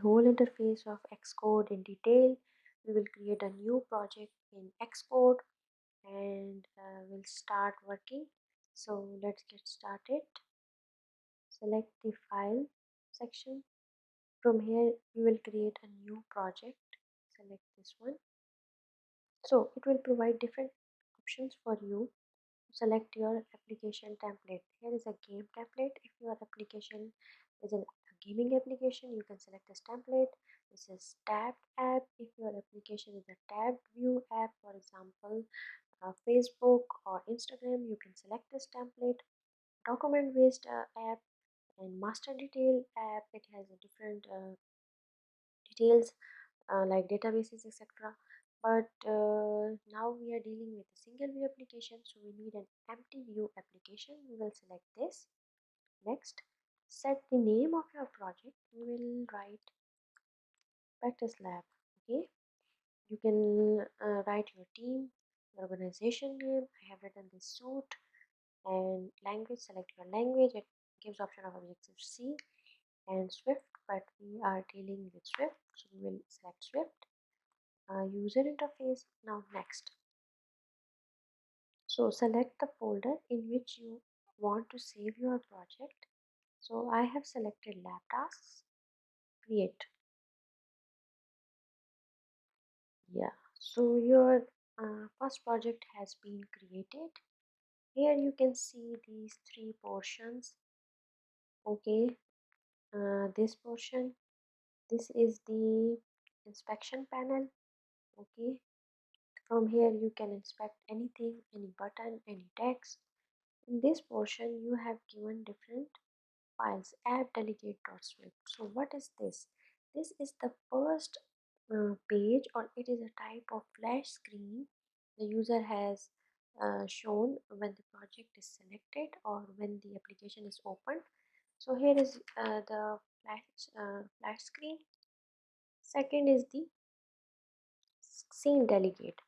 whole interface of Xcode in detail. We will create a new project in Xcode and we'll start working. So let's get started. Select the file section. From here we will create a new project. Select this one. So it will provide different options for you. Select your application template. Here is a game template. If your application is a gaming application, you can select this template. This is tabbed app. If your application is a tabbed view app, for example Facebook or Instagram, you can select this template. Document based app and master detail app, it has a different details like databases, etc. But now we are dealing with a single view application, so we need an empty view application. We will select this. Next, set the name of your project. We will write practice lab. Okay, you can write your team, your organization name. I have written this suit. And language, select your language. It gives option of Objective C and Swift, but we are dealing with Swift, so we will select Swift. User interface. Now next, so select the folder in which you want to save your project. So I have selected lab tasks. Create. Yeah, so your first project has been created. Here you can see these three portions. Okay, this portion, this is the inspection panel. Okay, from here you can inspect anything, any button, any text. In this portion you have given different files, app delegate.swift. So what is this? This is the first page, or it is a type of flash screen the user has shown when the project is selected or when the application is opened. So here is the flash screen. Second is the scene delegate.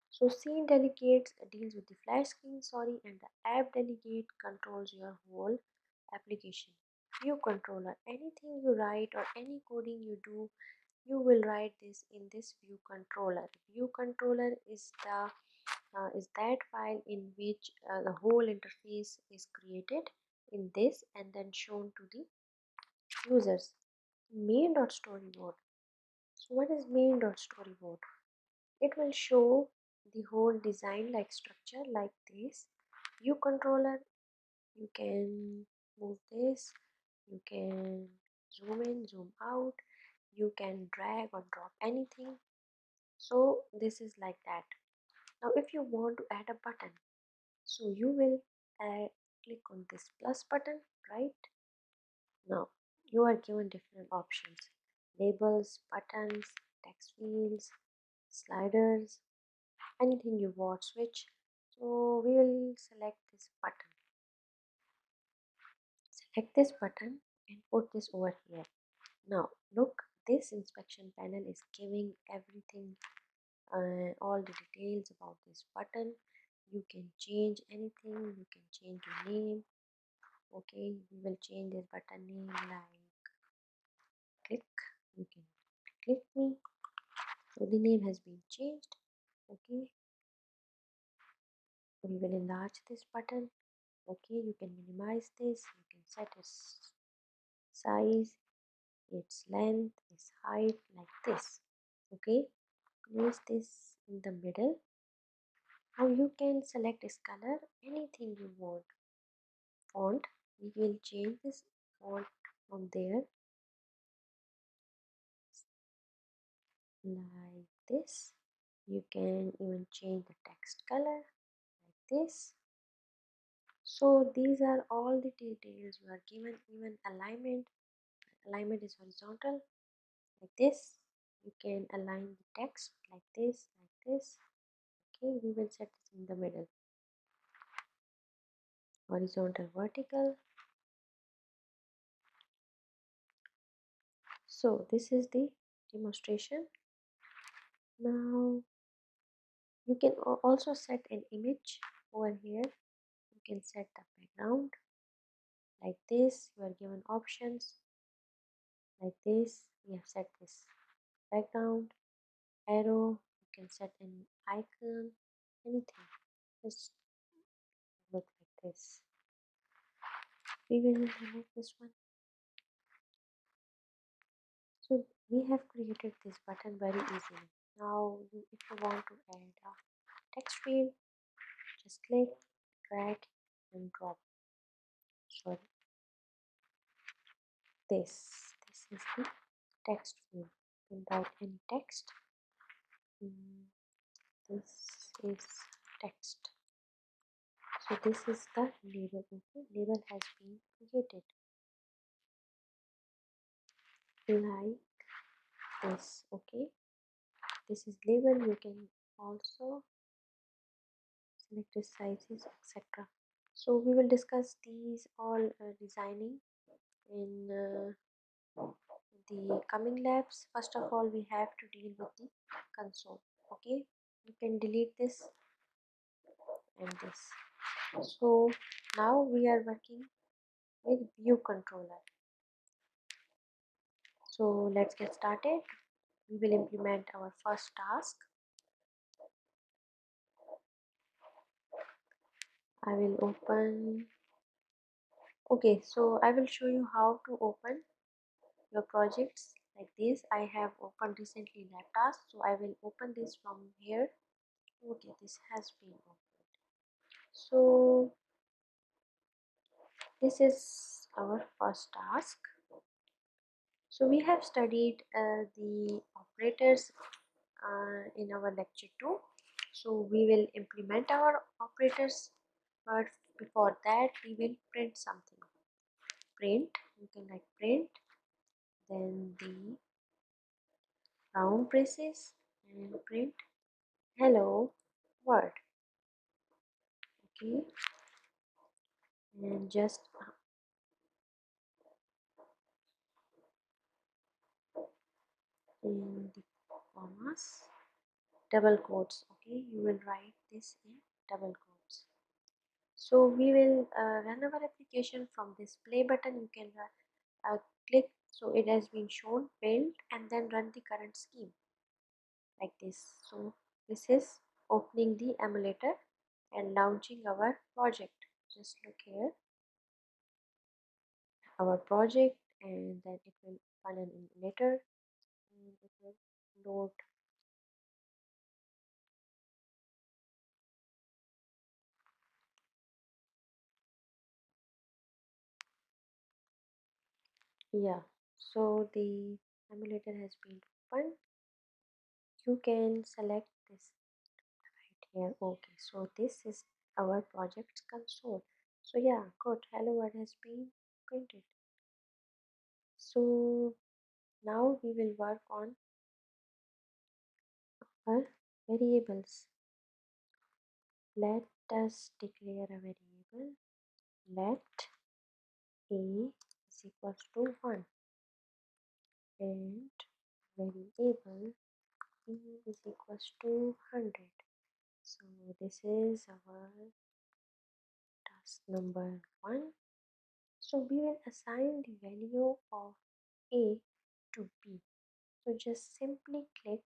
So scene delegate deals with the flash screen, and the app delegate controls your whole application. View controller, anything you write or any coding you do, you will write this in this view controller. View controller is that file in which the whole interface is created in this and then shown to the users. Main.storyboard. So what is main.storyboard? It will show the whole design like structure like this. View controller, you can move this, you can zoom in, zoom out, you can drag or drop anything. So this is like that. Now if you want to add a button, so you will click on this plus button, right? Now you are given different options: labels, buttons, text fields, sliders, anything you want, switch. So we will select this button. Select this button and put this over here. Now look, this inspection panel is giving everything, all the details about this button. You can change anything, you can change the name. Okay, we will change this button name like click. You can click me. So the name has been changed. Okay, we will enlarge this button. Okay, you can minimize this, you can set its size, its length, its height, like this. Okay, place this in the middle. Now you can select this color, anything you want. Font, we will change this font from there like this. You can even change the text color like this. So these are all the details you are given. Even alignment is horizontal like this. You can align the text like this, like this. Okay, we will set this in the middle. Horizontal, vertical. So this is the demonstration. Now you can also set an image over here. You can set the background like this. You are given options. like this. We have set this background, arrow, you can set an icon, anything, just look like this. We will remove this one. So we have created this button very easily. Now if you want to add a text field, just click, drag and drop. Sorry, this is the text field. You can write any text. This is text. So this is the label. Okay, label has been created like this. Okay, this is label. You can also select the sizes, etc. So we will discuss these all designing in the coming labs. First of all, we have to deal with the console. Okay, you can delete this and this. So now we are working with view controller. So let's get started. We will implement our first task. I will open. Okay, so I will show you how to open your projects like this. I have opened recently lab task, so I will open this from here. Okay, this has been opened. So this is our first task. So we have studied the operators in our lecture 2. So we will implement our operators, but before that we will print something. Print, you can like print, then the round braces and print hello world. Okay, and just in the commas, double quotes. Okay, you will write this in double quotes. So we will run our application from this play button. You can click, so it has been shown, build, and then run the current scheme like this. So this is opening the emulator and launching our project. Just look here, our project, and then it will run an emulator and it will load. Yeah, so the emulator has been opened. You can select this right here. Okay, so this is our project console. So yeah, good, hello world has been printed. So now we will work on our variables. Let us declare a variable. Let a is equals to 1 and variable b is equals to 100. So this is our task number 1. So we will assign the value of a to b. So just simply click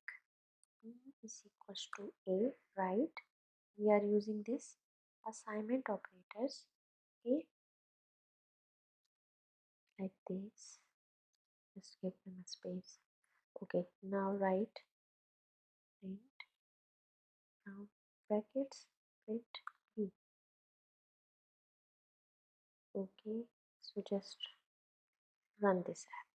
b is equals to a, right? We are using this assignment operators. Okay, like this. Just give them a space. Okay, now write print now brackets print b. Okay, so just run this app.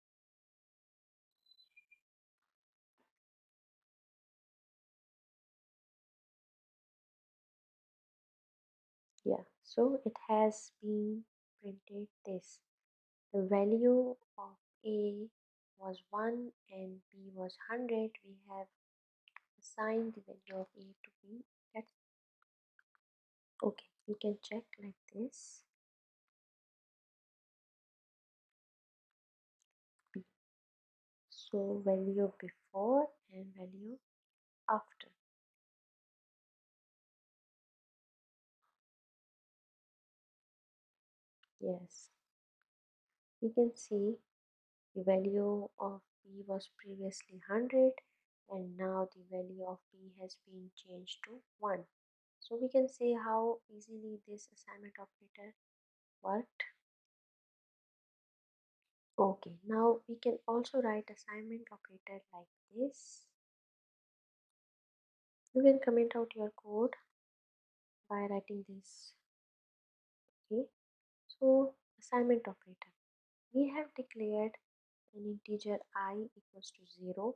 Yeah, so it has been printed this. The value of a was 1 and b was 100. We have assigned the value of a to b. That's okay. We can check like this. B. So value before and value after. Yes, we can see The value of b was previously 100 and now the value of b has been changed to 1. So we can say how easily this assignment operator worked. Okay, now we can also write assignment operator like this. You can comment out your code by writing this. Okay, so assignment operator. We have declared an integer I equals to 0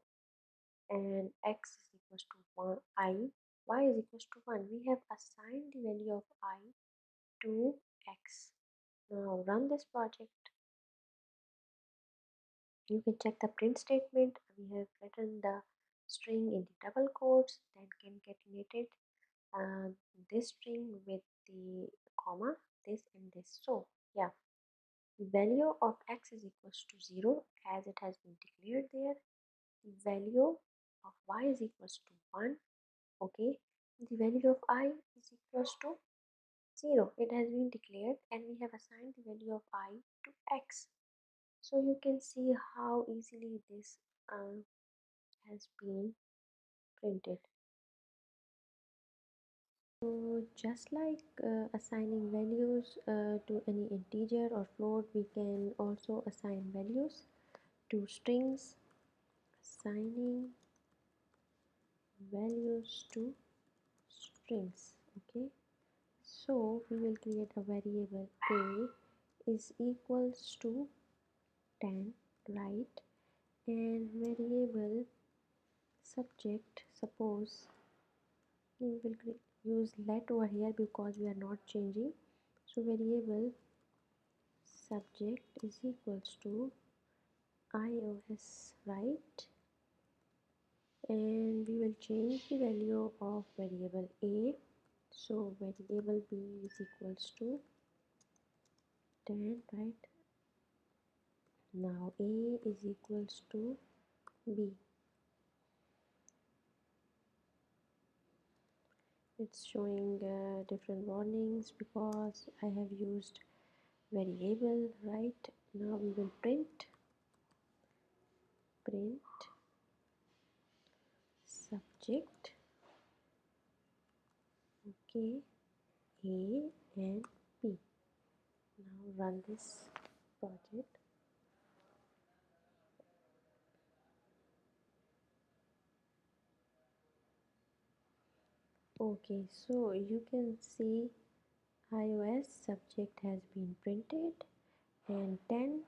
and x is equals to 1 y is equals to 1. We have assigned the value of I to x. Now run this project. You can check the print statement. We have written the string in the double quotes, then concatenated this string with the comma, this and this. So yeah, the value of x is equals to 0 as it has been declared there. The value of y is equals to 1. Okay, the value of I is equals to 0. It has been declared and we have assigned the value of I to x. So you can see how easily this has been printed. So just like assigning values to any integer or float, we can also assign values to strings. Assigning values to strings. Okay, so we will create a variable a is equals to 10, right? And variable subject, suppose we will use let over here because we are not changing. So variable subject is equals to iOS, right? And we will change the value of variable a. So variable b is equals to 10, right? Now a is equals to b. It's showing different warnings because I have used variable, right? Now we will print subject, okay, a and b. Now run this project. Okay, so you can see iOS subject has been printed and 10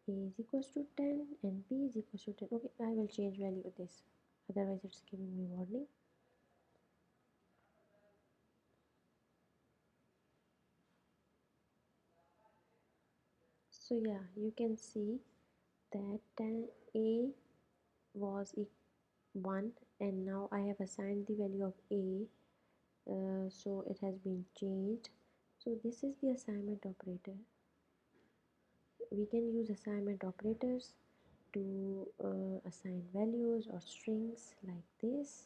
is equals to 10 and b is equals to 10. Okay, I will change value of this, otherwise it's giving me warning. So yeah, you can see that 10a was 1 and now I have assigned the value of a, so it has been changed. So this is the assignment operator. We can use assignment operators to assign values or strings like this.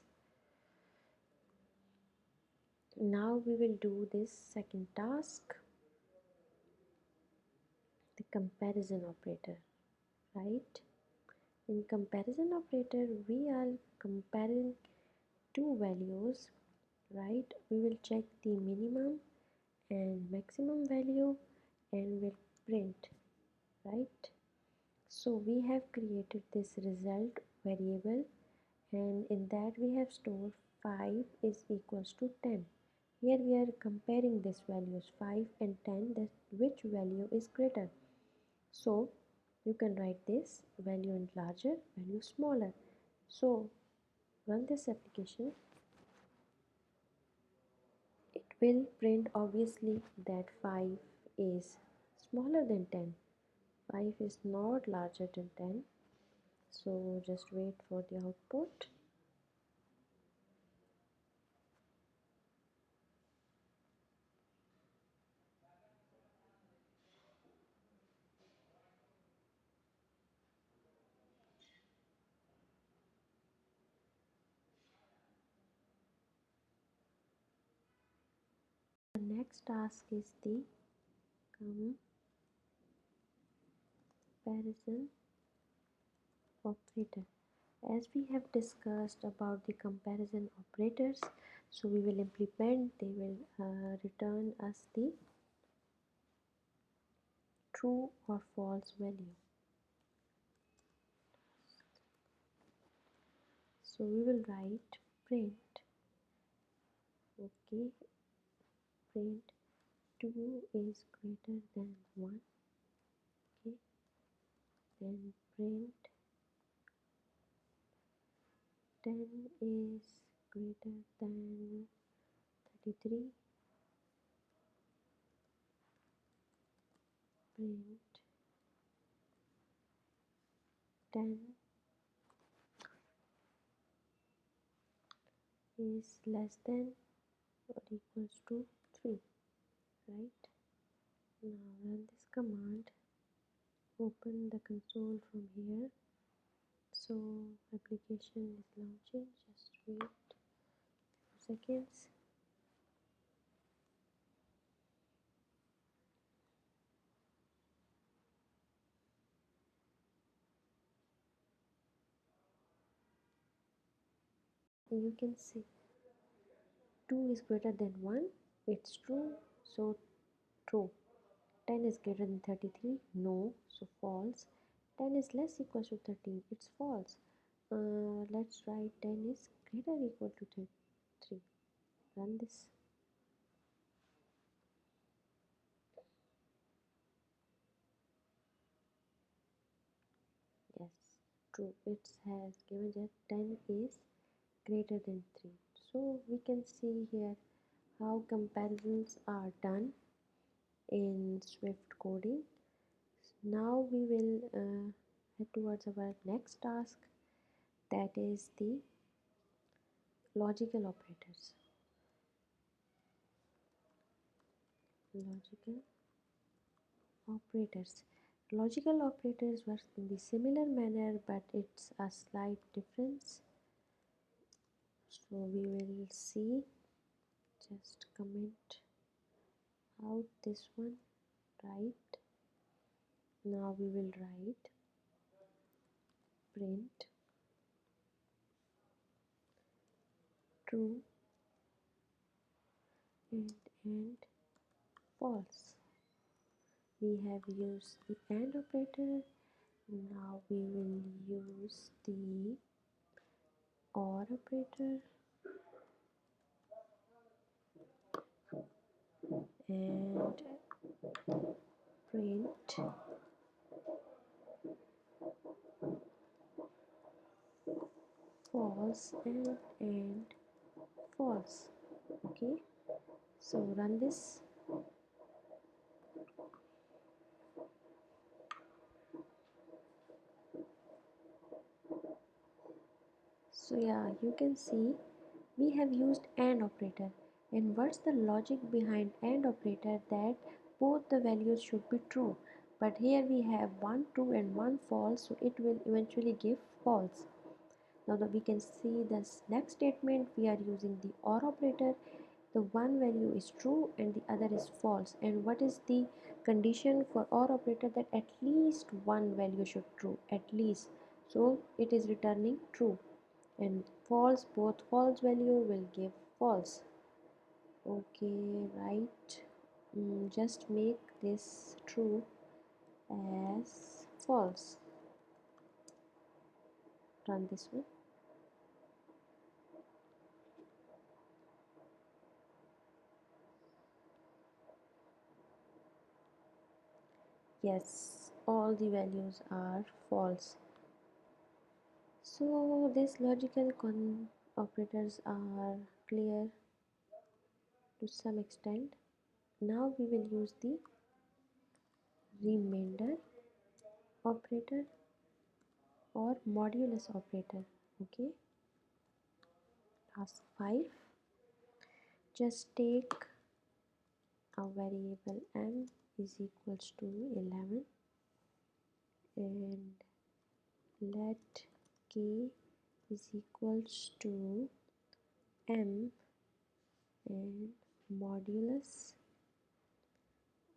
Now we will do this second task, the comparison operator, right? In comparison operator we are comparing two values, right? We will check the minimum and maximum value and will print, right? So we have created this result variable and in that we have stored 5 is equals to 10. Here we are comparing these values 5 and 10, that which value is greater. So you can write this value in larger, value smaller. So run this application. It will print obviously that 5 is smaller than 10. 5 is not larger than 10. So just wait for the output. The next task is the comparison operator. As we have discussed about the comparison operators, so we will implement, they will return us the true or false value. So we will write print, okay, print 2 is greater than 1, okay, then print 10 is greater than 33, print 10 is less than or equals to 3, right? Now run this command, open the console from here. So application is launching, just wait 2 seconds. You can see 2 is greater than 1, it's true, so true. 10 is greater than 33, no, so false. 10 is less equals to 13, it's false. Let's write 10 is greater equal to 3. Run this. Yes, true, it has given that 10 is greater than 3. So we can see here how comparisons are done in Swift coding. Now we will head towards our next task, that is the logical operators. Logical operators. Logical operators work in the similar manner, but it's a slight difference. So we will see, just comment out this one, right? Now we will write print true and false. We have used the AND operator. Now we will use the OR operator and print false and false. Okay, so run this. So yeah, you can see we have used AND operator. And what's the logic behind AND operator? That both the values should be true. But here we have one true and one false, so it will eventually give false. Now that we can see this next statement, we are using the OR operator. The one value is true and the other is false. And what is the condition for OR operator? That at least one value should true, at least. So it is returning true, and false, both false value will give false. Okay, right. Just make this true as false. Run this one. Yes, all the values are false. So these logical operators are clear to some extent. Now we will use the remainder operator or modulus operator. Okay, task 5. Just take a variable m is equals to 11 and let k is equals to m and modulus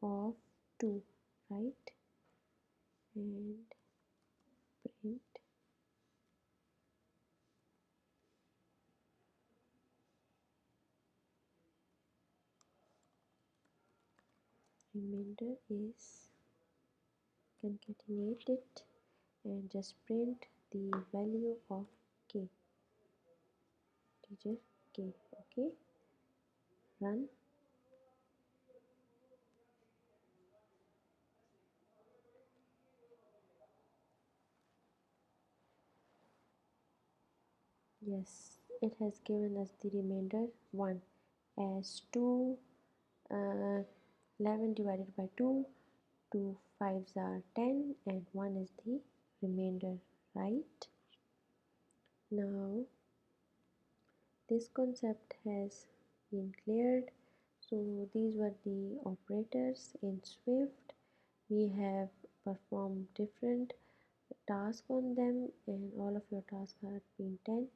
of 2, right? And print remainder is concatenate it and just print the value of k, teacher k. Okay, run. Yes, it has given us the remainder 1 as 2 uh, 11 divided by 2, 2 5s are 10 and 1 is the remainder, right? Now this concept has been cleared. So these were the operators in Swift. We have performed different tasks on them and all of your tasks have been 10.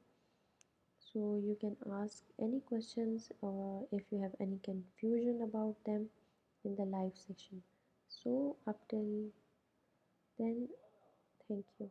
So you can ask any questions or if you have any confusion about them in the live session. So up till then, thank you.